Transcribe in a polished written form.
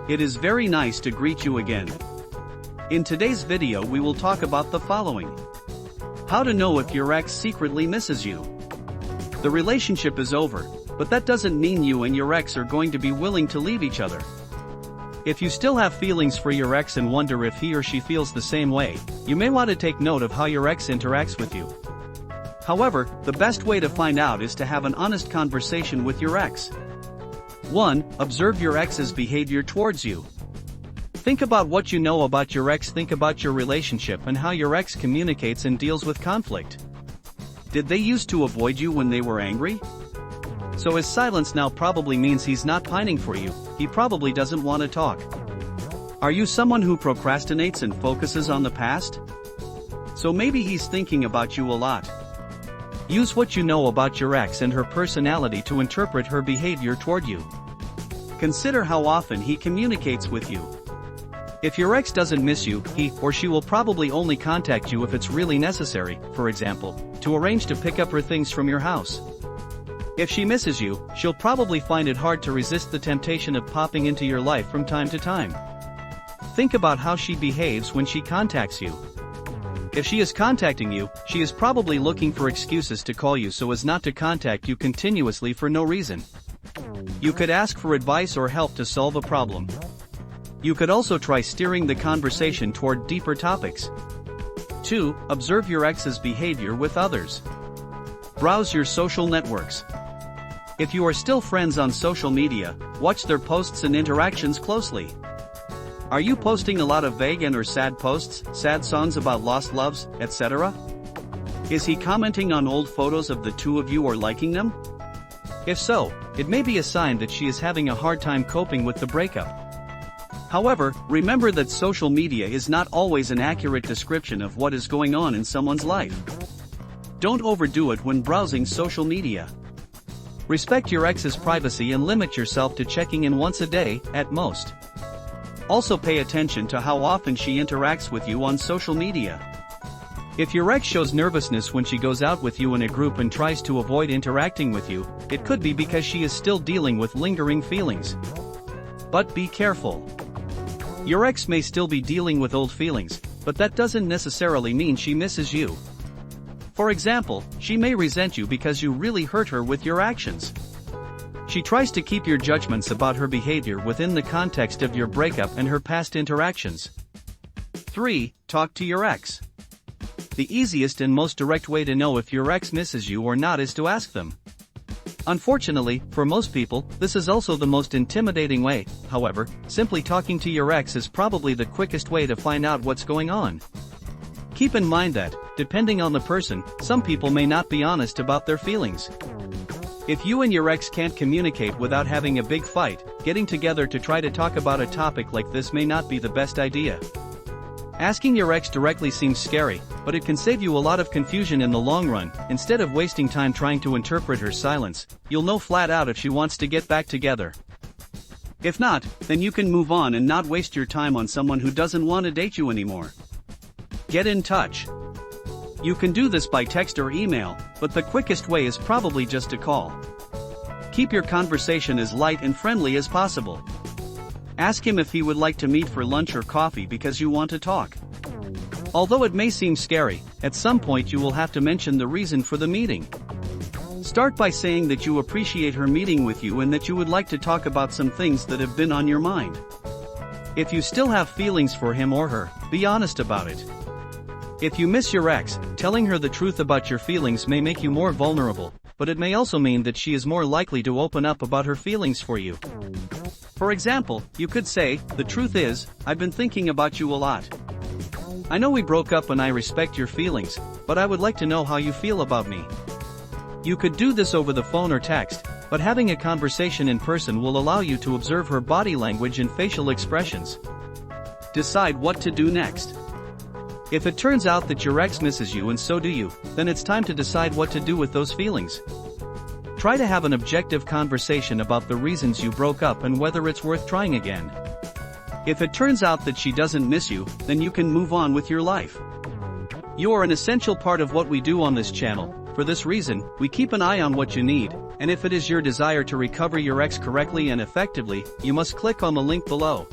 It is very nice to greet you again. In today's video we will talk about the following. How to know if your ex secretly misses you. The relationship is over, but that doesn't mean you and your ex are going to be willing to leave each other. If you still have feelings for your ex and wonder if he or she feels the same way, you may want to take note of how your ex interacts with you. However, the best way to find out is to have an honest conversation with your ex. 1. Observe your ex's behavior towards you. Think about what you know about your ex. Think about your relationship and how your ex communicates and deals with conflict. Did they used to avoid you when they were angry? So his silence now probably means he's not pining for you, he probably doesn't want to talk. Are you someone who procrastinates and focuses on the past? So maybe he's thinking about you a lot. Use what you know about your ex and her personality to interpret her behavior toward you. Consider how often he communicates with you. If your ex doesn't miss you, he or she will probably only contact you if it's really necessary, for example, to arrange to pick up her things from your house. If she misses you, she'll probably find it hard to resist the temptation of popping into your life from time to time. Think about how she behaves when she contacts you. If she is contacting you, she is probably looking for excuses to call you so as not to contact you continuously for no reason. You could ask for advice or help to solve a problem. You could also try steering the conversation toward deeper topics. 2. Observe your ex's behavior with others. Browse your social networks. If you are still friends on social media, watch their posts and interactions closely. Are you posting a lot of vague and/or sad posts, sad songs about lost loves, etc.? Is he commenting on old photos of the two of you or liking them? If so, it may be a sign that she is having a hard time coping with the breakup. However, remember that social media is not always an accurate description of what is going on in someone's life. Don't overdo it when browsing social media. Respect your ex's privacy and limit yourself to checking in once a day, at most. Also pay attention to how often she interacts with you on social media. If your ex shows nervousness when she goes out with you in a group and tries to avoid interacting with you, it could be because she is still dealing with lingering feelings. But be careful. Your ex may still be dealing with old feelings, but that doesn't necessarily mean she misses you. For example, she may resent you because you really hurt her with your actions. She tries to keep your judgments about her behavior within the context of your breakup and her past interactions. 3. Talk to your ex. The easiest and most direct way to know if your ex misses you or not is to ask them. Unfortunately, for most people, this is also the most intimidating way. However, simply talking to your ex is probably the quickest way to find out what's going on. Keep in mind that, depending on the person, some people may not be honest about their feelings. If you and your ex can't communicate without having a big fight, getting together to try to talk about a topic like this may not be the best idea. Asking your ex directly seems scary, but it can save you a lot of confusion in the long run. Instead of wasting time trying to interpret her silence, you'll know flat out if she wants to get back together. If not, then you can move on and not waste your time on someone who doesn't want to date you anymore. Get in touch. You can do this by text or email, but the quickest way is probably just to call. Keep your conversation as light and friendly as possible. Ask him if he would like to meet for lunch or coffee because you want to talk. Although it may seem scary, at some point you will have to mention the reason for the meeting. Start by saying that you appreciate her meeting with you and that you would like to talk about some things that have been on your mind. If you still have feelings for him or her, be honest about it. If you miss your ex, telling her the truth about your feelings may make you more vulnerable, but it may also mean that she is more likely to open up about her feelings for you. For example, you could say, "The truth is, I've been thinking about you a lot. I know we broke up and I respect your feelings, but I would like to know how you feel about me." You could do this over the phone or text, but having a conversation in person will allow you to observe her body language and facial expressions. Decide what to do next. If it turns out that your ex misses you and so do you, then it's time to decide what to do with those feelings. Try to have an objective conversation about the reasons you broke up and whether it's worth trying again. If it turns out that she doesn't miss you, then you can move on with your life. You are an essential part of what we do on this channel. For this reason, we keep an eye on what you need, And if it is your desire to recover your ex correctly and effectively, you must click on the link below.